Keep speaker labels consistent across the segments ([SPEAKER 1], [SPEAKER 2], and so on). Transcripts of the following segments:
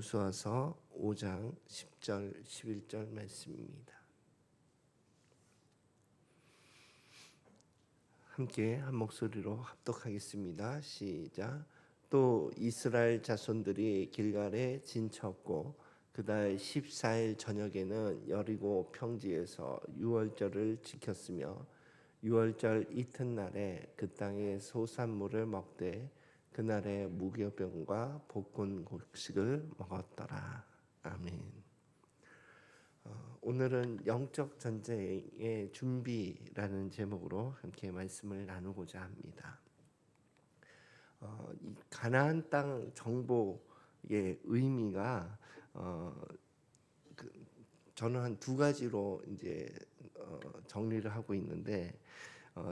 [SPEAKER 1] 여호수아서 5장 10절 11절 말씀입니다. 함께 한 목소리로 합독하겠습니다. 시작. 또 이스라엘 자손들이 길갈에 진쳤고 그달 14일 저녁에는 여리고 평지에서 유월절을 지켰으며 유월절 이튿날에 그 땅의 소산물을 먹되 그날에 무교병과 볶은 곡식을 먹었더라. 아멘. 오늘은 영적 전쟁의 준비라는 제목으로 함께 말씀을 나누고자 합니다. 이 가나안 땅 정복의 의미가 저는 한 두 가지로 이제 정리를 하고 있는데,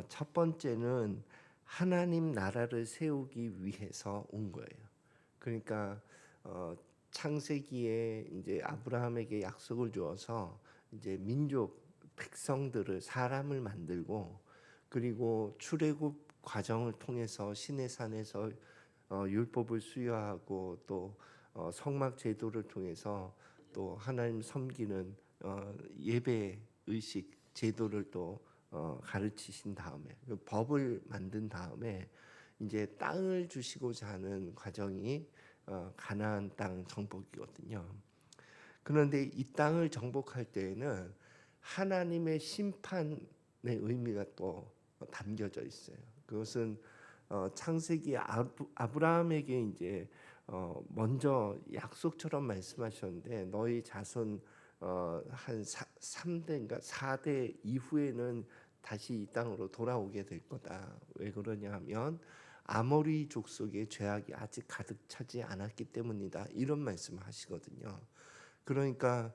[SPEAKER 1] 첫 번째는 하나님 나라를 세우기 위해서 온 거예요. 그러니까 창세기에 이제 아브라함에게 약속을 주어서 이제 민족 백성들을 사람을 만들고, 그리고 출애굽 과정을 통해서 시내산에서 율법을 수여하고 또 성막 제도를 통해서 또 하나님 섬기는 예배 의식 제도를 또 가르치신 다음에 그 법을 만든 다음에 이제 땅을 주시고자 하는 과정이 가나안 땅 정복이거든요. 그런데 이 땅을 정복할 때에는 하나님의 심판의 의미가 또 담겨져 있어요. 그것은 창세기 아브라함에게 이제 먼저 약속처럼 말씀하셨는데, 너희 자손 한 3대인가 4대 이후에는 다시 이 땅으로 돌아오게 될 거다. 왜 그러냐 하면 아모리 족속의 죄악이 아직 가득 차지 않았기 때문이다. 이런 말씀을 하시거든요. 그러니까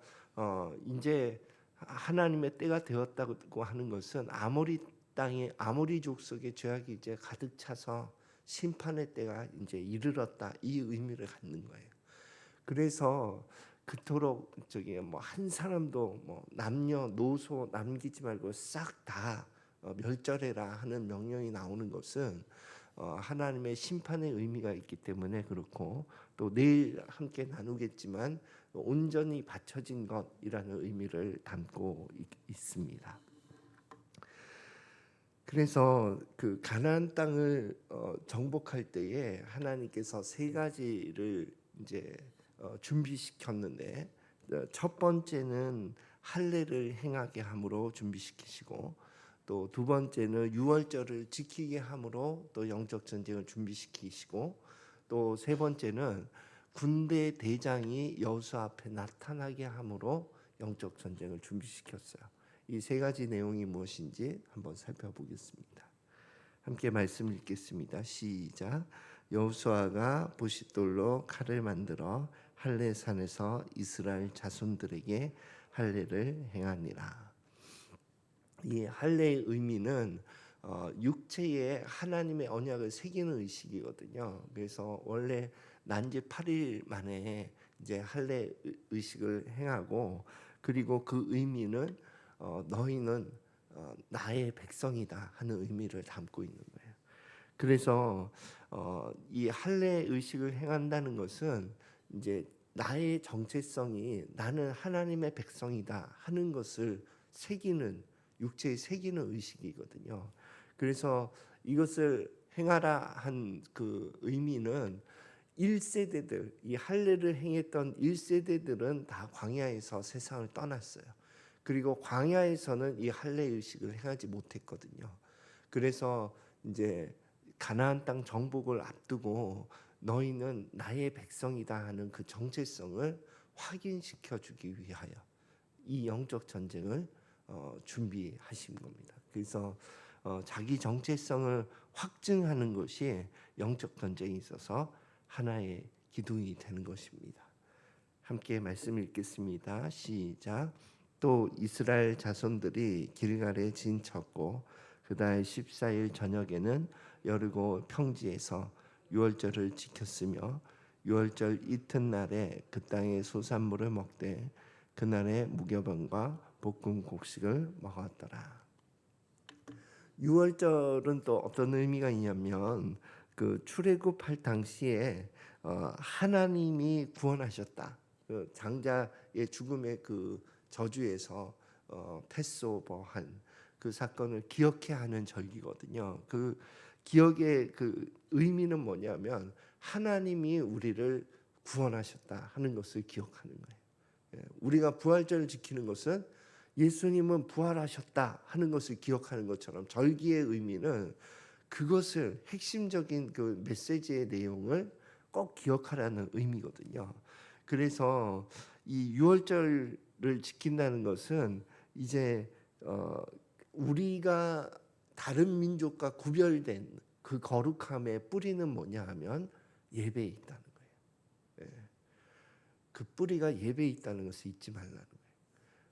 [SPEAKER 1] 이제 하나님의 때가 되었다고 하는 것은 아모리 땅에 아모리 족속의 죄악이 이제 가득 차서 심판의 때가 이제 이르렀다, 이 의미를 갖는 거예요. 그래서 그토록 뭐 한 사람도 뭐 남녀노소 남기지 말고 싹 다 멸절해라 하는 명령이 나오는 것은 하나님의 심판의 의미가 있기 때문에 그렇고, 또 내일 함께 나누겠지만 온전히 바쳐진 것이라는 의미를 담고 있습니다. 그래서 그 가나안 땅을 정복할 때에 하나님께서 세 가지를 이제 준비시켰는데, 첫 번째는 할례를 행하게 함으로 준비시키시고, 또 두 번째는 유월절을 지키게 함으로 또 영적 전쟁을 준비시키시고, 또 세 번째는 군대 대장이 여호수아 앞에 나타나게 함으로 영적 전쟁을 준비시켰어요. 이 세 가지 내용이 무엇인지 한번 살펴보겠습니다. 함께 말씀 읽겠습니다. 시작. 여호수아가 보싯돌로 칼을 만들어 할례산에서 이스라엘 자손들에게 할례를 행하니라. 이 할례의 의미는 육체에 하나님의 언약을 새기는 의식이거든요. 그래서 원래 난지 8일 만에 이제 할례 의식을 행하고, 그리고 그 의미는 너희는 나의 백성이다 하는 의미를 담고 있는 거예요. 그래서 이 할례 의식을 행한다는 것은 이제 나의 정체성이 나는 하나님의 백성이다 하는 것을 새기는, 육체에 새기는 의식이거든요. 그래서 이것을 행하라 한 그 의미는 1세대들, 이 할례를 행했던 1세대들은 다 광야에서 세상을 떠났어요. 그리고 광야에서는 이 할례 의식을 행하지 못했거든요. 그래서 이제 가나안 땅 정복을 앞두고 너희는 나의 백성이다 하는 그 정체성을 확인시켜 주기 위하여 이 영적 전쟁을 준비하신 겁니다. 그래서 자기 정체성을 확증하는 것이 영적 전쟁에 있어서 하나의 기둥이 되는 것입니다. 함께 말씀 읽겠습니다. 시작. 또 이스라엘 자손들이 길갈에 진쳤고 그달 14일 저녁에는 여리고 평지에서 유월절을 지켰으며 유월절 이튿날에 그 땅의 소산물을 먹되 그날에 무교병과 볶은 곡식을 먹었더라. 유월절은 또 어떤 의미가 있냐면, 그 출애굽할 당시에 하나님이 구원하셨다. 그 장자의 죽음의 그 저주에서 패스오버한 그 사건을 기억해야 하는 절기거든요. 그 기억의 그 의미는 뭐냐면 하나님이 우리를 구원하셨다 하는 것을 기억하는 거예요. 우리가 부활절을 지키는 것은 예수님은 부활하셨다 하는 것을 기억하는 것처럼 절기의 의미는 그것을 핵심적인 그 메시지의 내용을 꼭 기억하라는 의미거든요. 그래서 이 유월절을 지킨다는 것은 이제 우리가 다른 민족과 구별된 그 거룩함의 뿌리는 뭐냐 하면 예배에 있다는 거예요. 그 뿌리가 예배에 있다는 것을 잊지 말라는 거예요.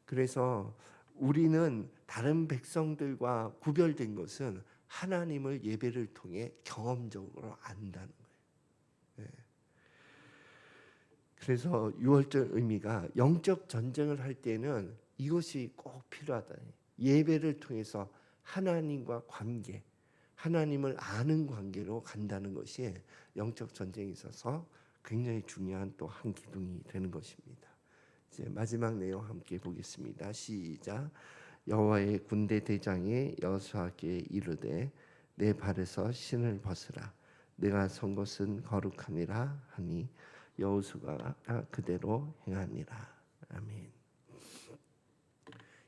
[SPEAKER 1] 그래서 우리는 다른 백성들과 구별된 것은 하나님을 예배를 통해 경험적으로 안다는 거예요. 그래서 유월절 의미가 영적 전쟁을 할 때는 이것이 꼭 필요하다. 예배를 통해서 하나님과 관계, 하나님을 아는 관계로 간다는 것이 영적 전쟁에 있어서 굉장히 중요한 또 한 기둥이 되는 것입니다. 이제 마지막 내용 함께 보겠습니다. 시작. 여호와의 군대 대장이 여호수아에게 이르되 내 발에서 신을 벗으라. 내가 선 것은 거룩하니라 하니 여호수아가 그대로 행하니라. 아멘.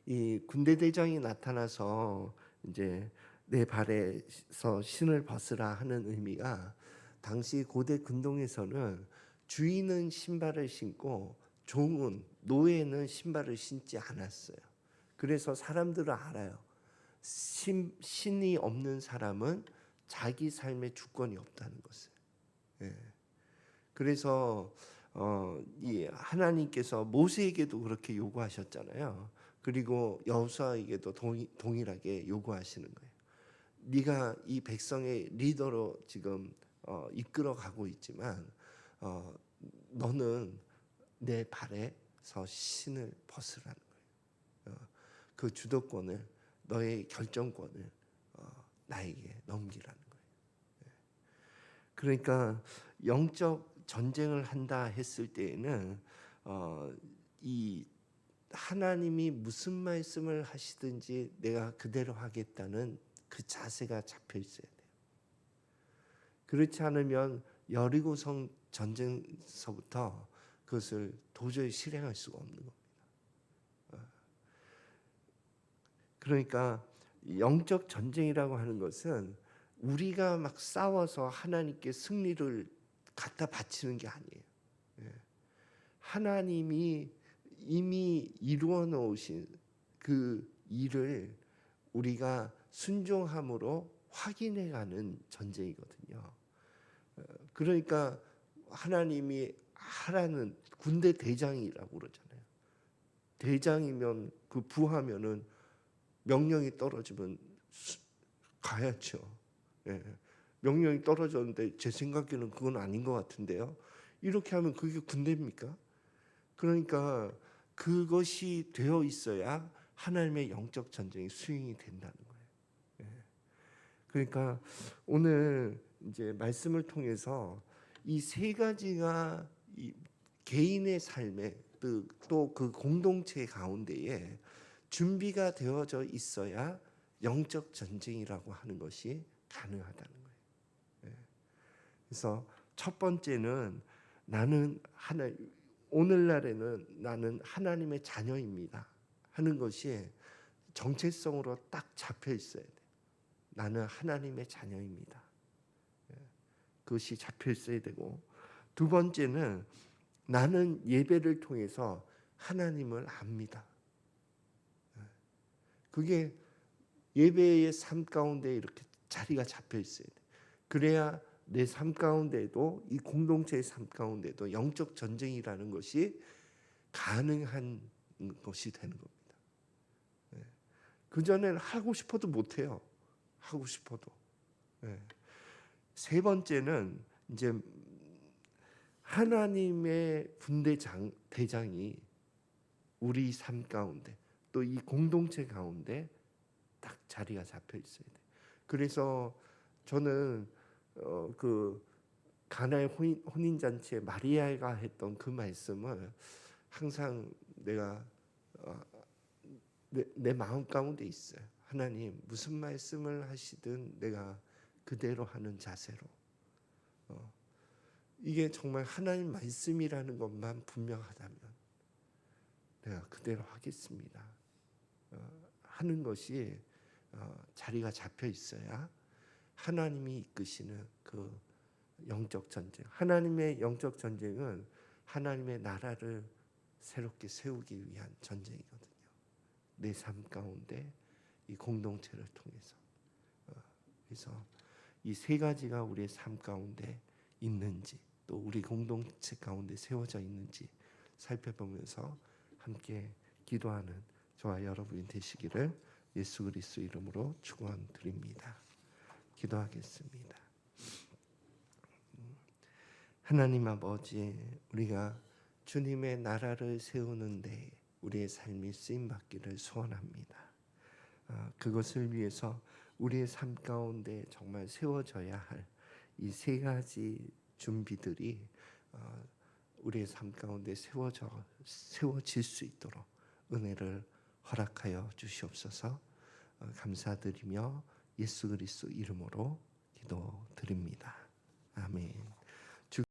[SPEAKER 1] 이 군대 대장이 나타나서 이제 내 발에서 신을 벗으라 하는 의미가 당시 고대 군동에서는 주인은 신발을 신고 종은 노예는 신발을 신지 않았어요. 그래서 사람들은 알아요. 신이 없는 사람은 자기 삶의 주권이 없다는 것을. 그래서 이 하나님께서 모세에게도 그렇게 요구하셨잖아요. 그리고 여호수아에게도 동일하게 요구하시는 거예요. 네가 이 백성의 리더로 지금 이끌어 가고 있지만 너는 내 발에서 신을 벗으라는 거예요. 그 주도권을 너의 결정권을 나에게 넘기라는 거예요. 그러니까 영적 전쟁을 한다 했을 때에는 이 하나님이 무슨 말씀을 하시든지 내가 그대로 하겠다는 그 자세가 잡혀 있어야 돼요. 그렇지 않으면 여리고성 전쟁서부터 그것을 도저히 실행할 수가 없는 겁니다. 그러니까 영적 전쟁이라고 하는 것은 우리가 막 싸워서 하나님께 승리를 갖다 바치는 게 아니에요. 하나님이 이미 이루어 놓으신 그 일을 우리가 순종함으로 확인해 가는 전쟁이거든요. 그러니까 하나님이 하라는 군대 대장이라고 그러잖아요. 대장이면 그 부하면은 명령이 떨어지면 가야죠. 명령이 떨어졌는데 제 생각에는 그건 아닌 것 같은데요. 이렇게 하면 그게 군대입니까? 그러니까 그것이 되어 있어야 하나님의 영적 전쟁이 수행이 된다는 거예요. 그러니까 오늘 이제 말씀을 통해서 이 세 가지가 이 개인의 삶에 또 그 공동체 가운데에 준비가 되어져 있어야 영적 전쟁이라고 하는 것이 가능하다는 거예요. 그래서 첫 번째는 나는 오늘날에는 나는 하나님의 자녀입니다 하는 것이 정체성으로 딱 잡혀 있어야 돼요. 나는 하나님의 자녀입니다. 그것이 잡혀 있어야 되고, 두 번째는 나는 예배를 통해서 하나님을 압니다. 그게 예배의 삶 가운데 이렇게 자리가 잡혀 있어야 돼. 그래야 내 삶 가운데도 이 공동체의 삶 가운데도 영적 전쟁이라는 것이 가능한 것이 되는 겁니다. 그 전에는 하고 싶어도 못 해요. 하고 싶어도. 세 번째는 이제 하나님의 군대 대장이 우리 삶 가운데 또 이 공동체 가운데 딱 자리가 잡혀 있어야 돼. 그래서 저는 그 가나의 혼인잔치에 마리아가 했던 그 말씀을 항상 내가 내 마음 가운데 있어요. 하나님 무슨 말씀을 하시든 내가 그대로 하는 자세로. 이게 정말 하나님 말씀이라는 것만 분명하다면 내가 그대로 하겠습니다. 하는 것이 자리가 잡혀 있어야 하나님이 이끄시는 그 영적 전쟁. 하나님의 영적 전쟁은 하나님의 나라를 새롭게 세우기 위한 전쟁이거든요. 내 삶 가운데 이 공동체를 통해서. 그래서 이 세 가지가 우리의 삶 가운데 있는지, 또 우리 공동체 가운데 세워져 있는지 살펴보면서 함께 기도하는 저와 여러분이 되시기를 예수 그리스도 이름으로 축원드립니다. 기도하겠습니다. 하나님 아버지, 우리가 주님의 나라를 세우는데 우리의 삶이 쓰임 받기를 소원합니다. 그것을 위해서 우리의 삶 가운데 정말 세워져야 할 이 세 가지 준비들이 우리의 삶 가운데 세워질 수 있도록 은혜를 허락하여 주시옵소서. 감사드리며 예수 그리스도 이름으로 기도드립니다. 아멘.